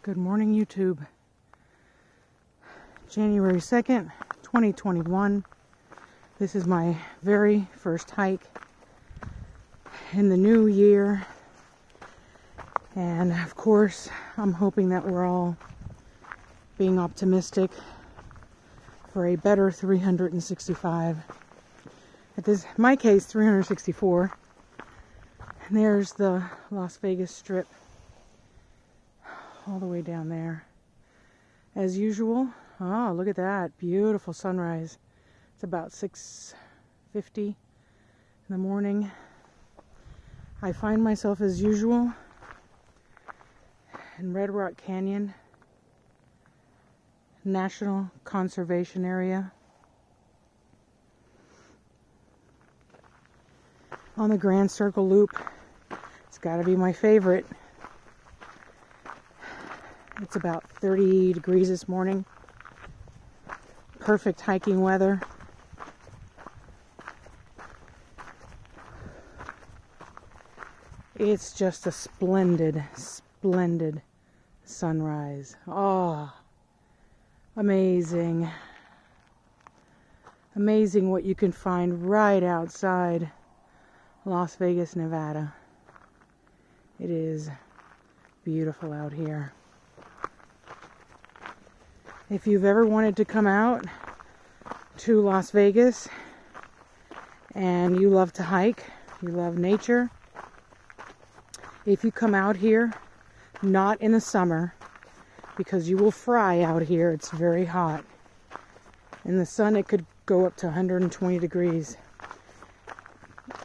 Good morning, YouTube. January 2nd, 2021. This is my very first hike in the new year. And of course, I'm hoping that we're all being optimistic for a better 365. My case, 364. And there's the Las Vegas Strip all the way down there. As usual, oh, look at that. Beautiful sunrise. It's about 6:50 in the morning. I find myself, as usual, in Red Rock Canyon National Conservation Area on the Grand Circle Loop. It's got to be my favorite. It's about 30 degrees this morning. Perfect hiking weather. It's just a splendid, splendid sunrise. Oh, amazing. Amazing what you can find right outside Las Vegas, Nevada. It is beautiful out here. If you've ever wanted to come out to Las Vegas and you love to hike, you love nature, if you come out here, not in the summer, because you will fry out here, it's very hot. In the sun, it could go up to 120 degrees.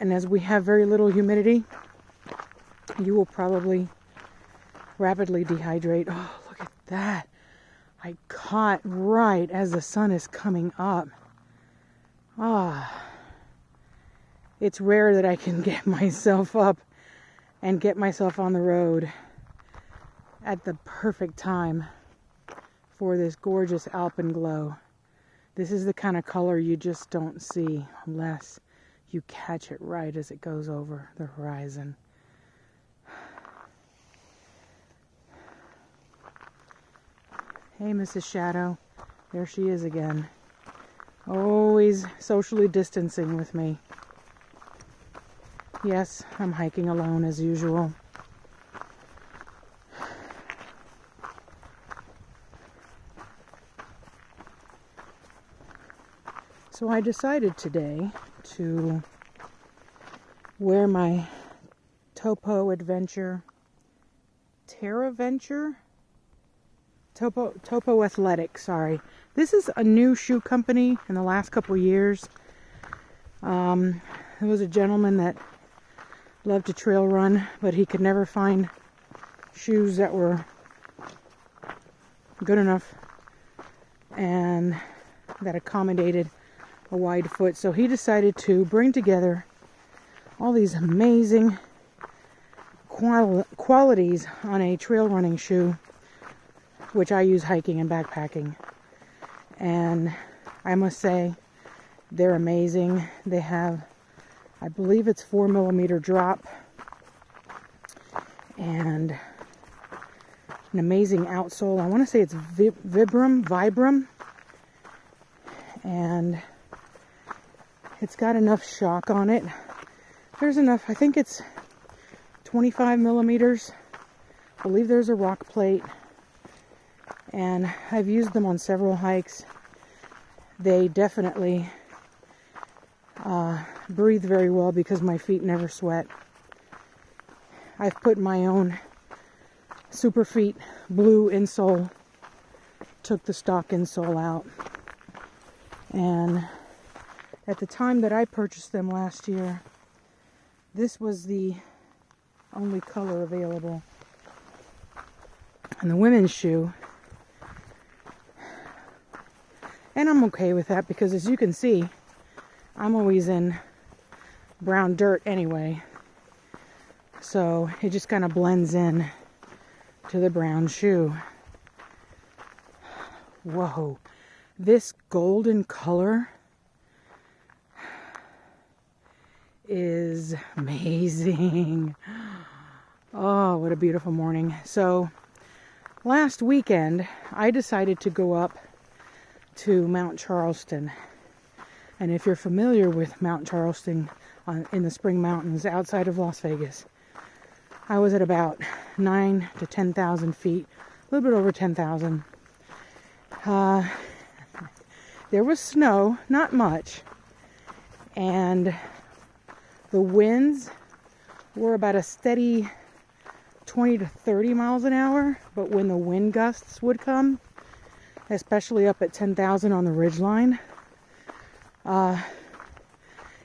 And as we have very little humidity, you will probably rapidly dehydrate. Oh, look at that. I caught right as the sun is coming up. Ah, it's rare that I can get myself up and get myself on the road at the perfect time for this gorgeous alpenglow. This is the kind of color you just don't see unless you catch it right as it goes over the horizon. Hey, Mrs. Shadow. There she is again. Always socially distancing with me. Yes, I'm hiking alone as usual. So I decided today to wear my Topo Athletic, sorry. This is a new shoe company in the last couple of years. There was a gentleman that loved to trail run, but he could never find shoes that were good enough and that accommodated a wide foot. So he decided to bring together all these amazing qualities on a trail running shoe, which I use hiking and backpacking. And I must say, they're amazing. They have, I believe it's 4mm drop and an amazing outsole. I want to say it's Vibram. And it's got enough shock on it. There's enough, I think it's 25mm. I believe there's a rock plate. And I've used them on several hikes. They definitely breathe very well because my feet never sweat. I've put my own Superfeet blue insole, took the stock insole out. And at the time that I purchased them last year, this was the only color available. And the women's shoe, and I'm okay with that because, as you can see, I'm always in brown dirt anyway. So it just kind of blends in to the brown shoe. Whoa. This golden color is amazing. Oh, what a beautiful morning. So last weekend, I decided to go up to Mount Charleston. And if you're familiar with Mount Charleston in the Spring Mountains outside of Las Vegas, I was at about 9,000 to 10,000 feet, a little bit over 10,000. There was snow, not much, and the winds were about a steady 20 to 30 miles an hour, but when the wind gusts would come, especially up at 10,000 on the ridgeline,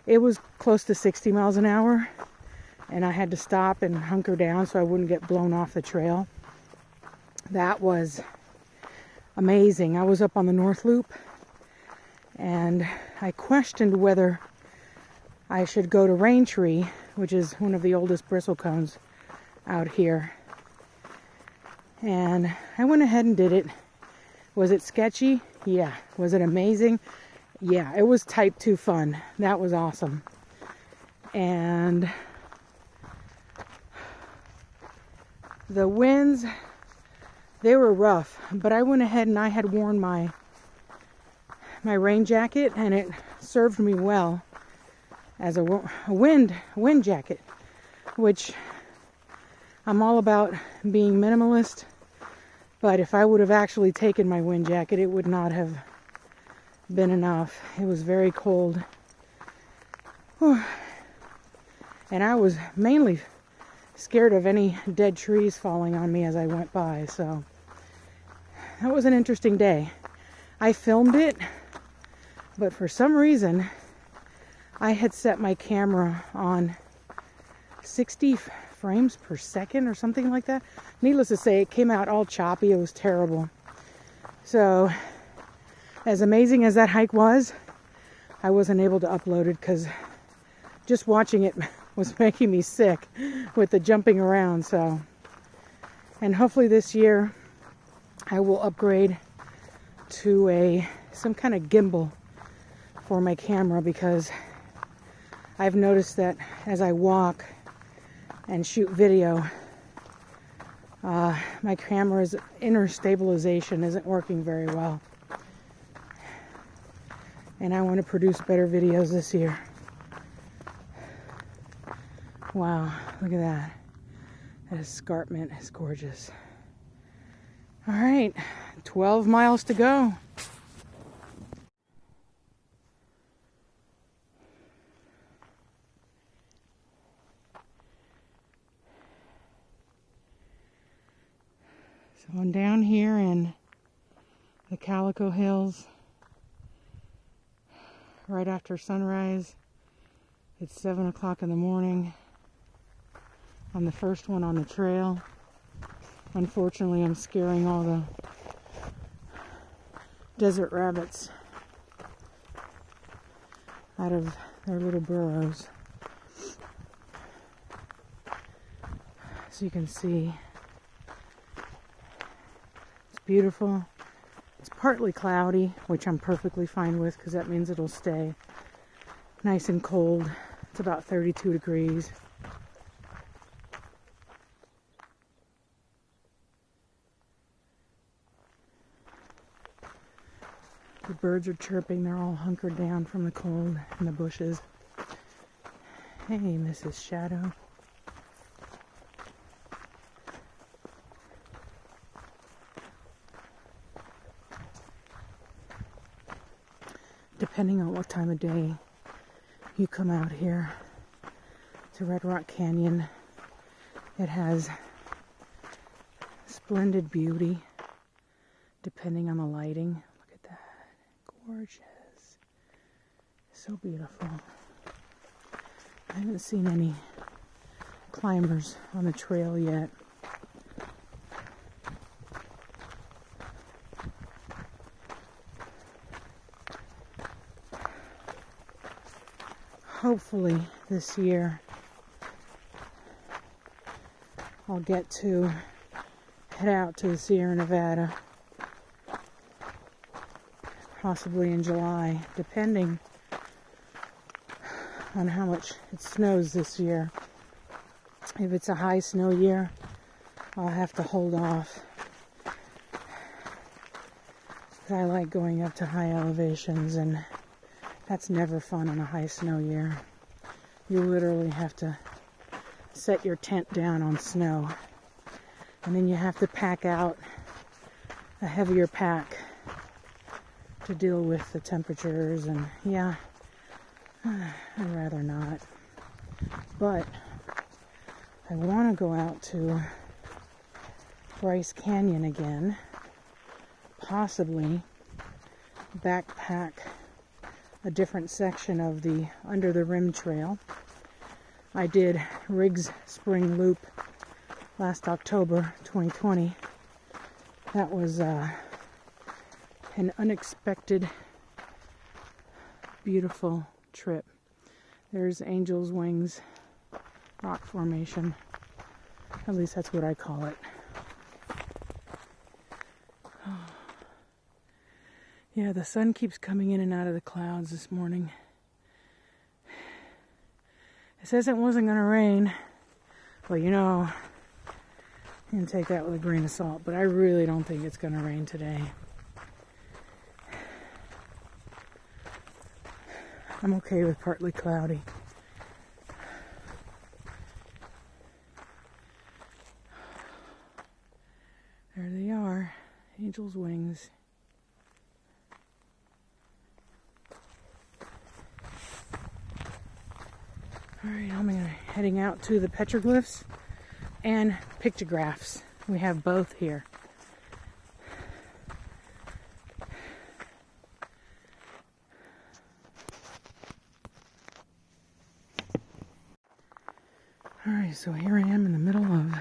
it was close to 60 miles an hour, and I had to stop and hunker down so I wouldn't get blown off the trail. That was amazing. I was up on the North Loop, and I questioned whether I should go to Raintree, which is one of the oldest bristlecones out here. And I went ahead and did it. Was it sketchy? Yeah. Was it amazing? Yeah, it was type 2 fun. That was awesome. And the winds, they were rough, but I went ahead and I had worn my rain jacket, and it served me well as a wind jacket, which I'm all about being minimalist. But if I would have actually taken my wind jacket, it would not have been enough. It was very cold. Whew. And I was mainly scared of any dead trees falling on me as I went by. So that was an interesting day. I filmed it, but for some reason I had set my camera on 60 frames per second or something like that. Needless to say, it came out all choppy. It was terrible. So as amazing as that hike was, I wasn't able to upload it because just watching it was making me sick with the jumping around. So, and hopefully this year I will upgrade to some kind of gimbal for my camera, because I've noticed that as I walk and shoot video, my camera's inner stabilization isn't working very well. And I want to produce better videos this year. Wow, look at that. That escarpment is gorgeous. All right, 12 miles to go. So I'm down here in the Calico Hills right after sunrise. It's 7 o'clock in the morning. I'm the first one on the trail. Unfortunately, I'm scaring all the desert rabbits out of their little burrows. So you can see it's beautiful. It's partly cloudy, which I'm perfectly fine with because that means it'll stay nice and cold. It's about 32 degrees. The birds are chirping. They're all hunkered down from the cold in the bushes. Hey, Mrs. Shadow. Depending on what time of day you come out here to Red Rock Canyon, it has splendid beauty depending on the lighting. Look at that. Gorgeous. So beautiful. I haven't seen any climbers on the trail yet. Hopefully this year I'll get to head out to the Sierra Nevada, possibly in July, depending on how much it snows this year. If it's a high snow year, I'll have to hold off I like going up to high elevations, and that's never fun on a high snow year. You literally have to set your tent down on snow, and then you have to pack out a heavier pack to deal with the temperatures, and yeah, I'd rather not. But I want to go out to Bryce Canyon again, possibly backpack a different section of the Under the Rim Trail. I did Riggs Spring Loop last October 2020. That was an unexpected, beautiful trip. There's Angel's Wings rock formation. At least that's what I call it. Yeah, the sun keeps coming in and out of the clouds this morning. It says it wasn't going to rain. Well, you know, you can take that with a grain of salt, but I really don't think it's going to rain today. I'm okay with partly cloudy. There they are, Angel's Wings. Alright, I'm heading out to the Petroglyphs and Pictographs. We have both here. Alright, so here I am in the middle of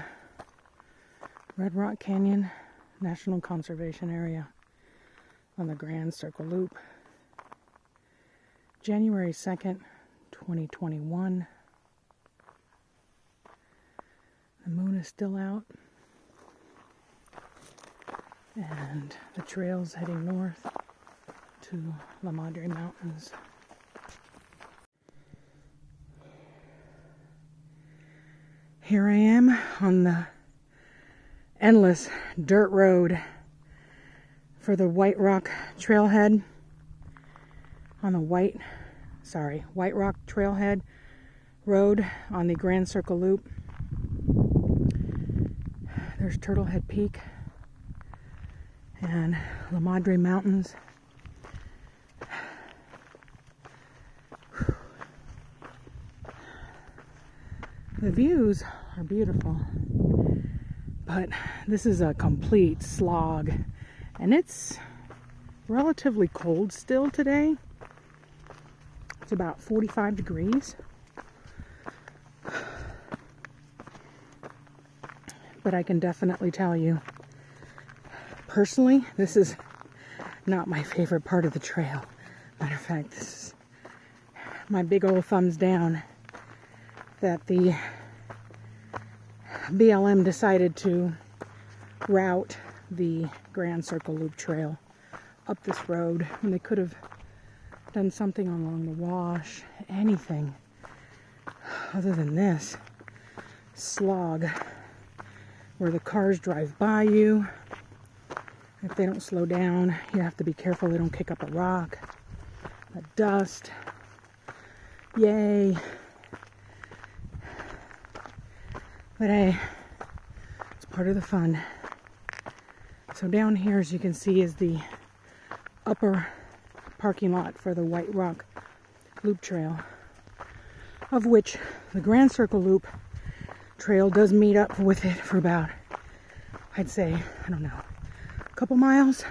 Red Rock Canyon National Conservation Area on the Grand Circle Loop. January 2nd, 2021. The moon is still out, and the trail's heading north to La Madre Mountains. Here I am on the endless dirt road for the White Rock Trailhead on the White Rock Trailhead Road on the Grand Circle Loop. There's Turtle Head Peak and La Madre Mountains. The views are beautiful, but this is a complete slog, and it's relatively cold still today. It's about 45 degrees. But I can definitely tell you, personally, this is not my favorite part of the trail. Matter of fact, this is my big old thumbs down that the BLM decided to route the Grand Circle Loop Trail up this road when they could have done something along the wash, anything other than this slog where the cars drive by you. If they don't slow down, you have to be careful they don't kick up a rock. The dust. Yay. But hey, it's part of the fun. So down here, as you can see, is the upper parking lot for the White Rock Loop Trail, of which the Grand Circle Loop Trail does meet up with it for about, I'd say, I don't know, a couple miles.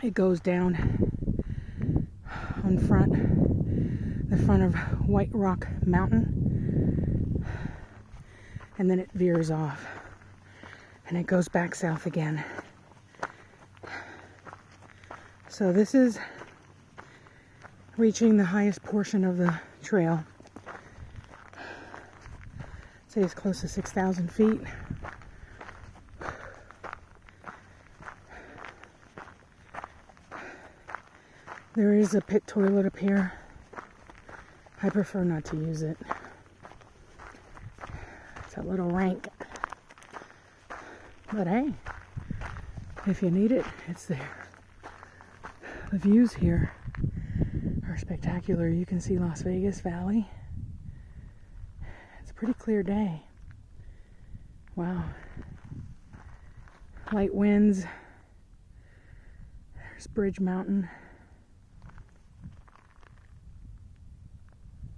It goes down on the front of White Rock Mountain, and then it veers off and it goes back south again. So this is reaching the highest portion of the trail. Say it's close to 6,000 feet. There is a pit toilet up here. I prefer not to use it. It's a little rank. But hey, If you need it, it's there. The views here are spectacular. You can see Las Vegas Valley. It's a pretty clear day. Wow. Light winds. There's Bridge Mountain.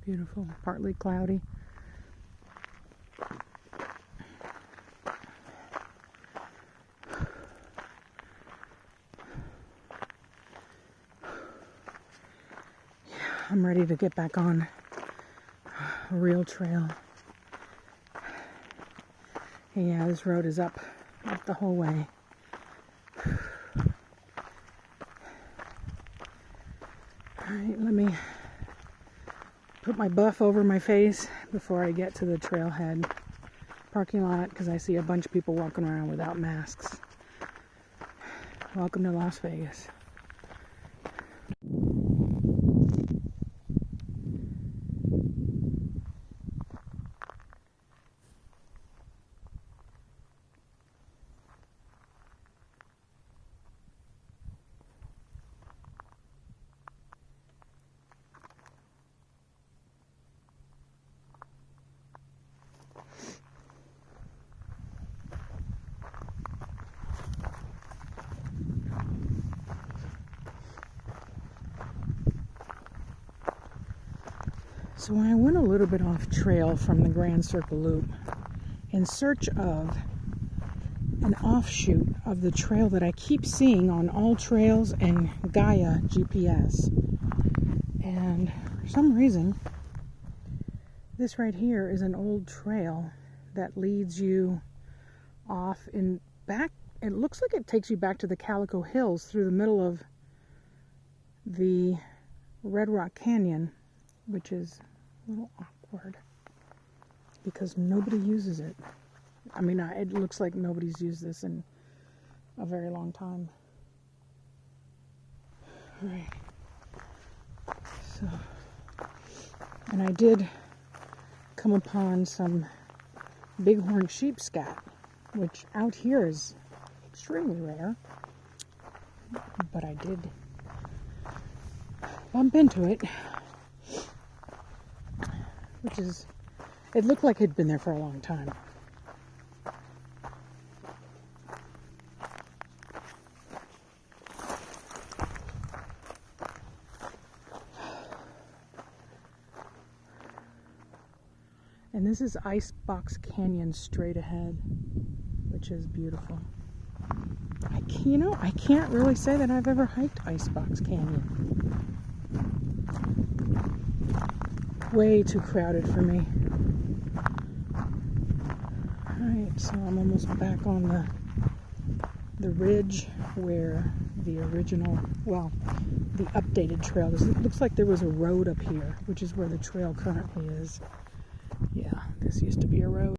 Beautiful, partly cloudy. I'm ready to get back on a real trail. Yeah, this road is up the whole way. Alright, let me put my buff over my face before I get to the trailhead parking lot, because I see a bunch of people walking around without masks. Welcome to Las Vegas. So I went a little bit off trail from the Grand Circle Loop in search of an offshoot of the trail that I keep seeing on All Trails and Gaia GPS. And for some reason, this right here is an old trail that leads you off in back. It looks like it takes you back to the Calico Hills through the middle of the Red Rock Canyon, which is a little awkward because nobody uses it. I mean, it looks like nobody's used this in a very long time. All right. So, and I did come upon some bighorn sheep scat, which out here is extremely rare, but I did bump into it, which is, it looked like it'd been there for a long time. And this is Icebox Canyon straight ahead, which is beautiful. I can't really say that I've ever hiked Icebox Canyon. Way too crowded for me. Alright, so I'm almost back on the ridge where the original, well, the updated trail. It looks like there was a road up here, which is where the trail currently is. Yeah, this used to be a road.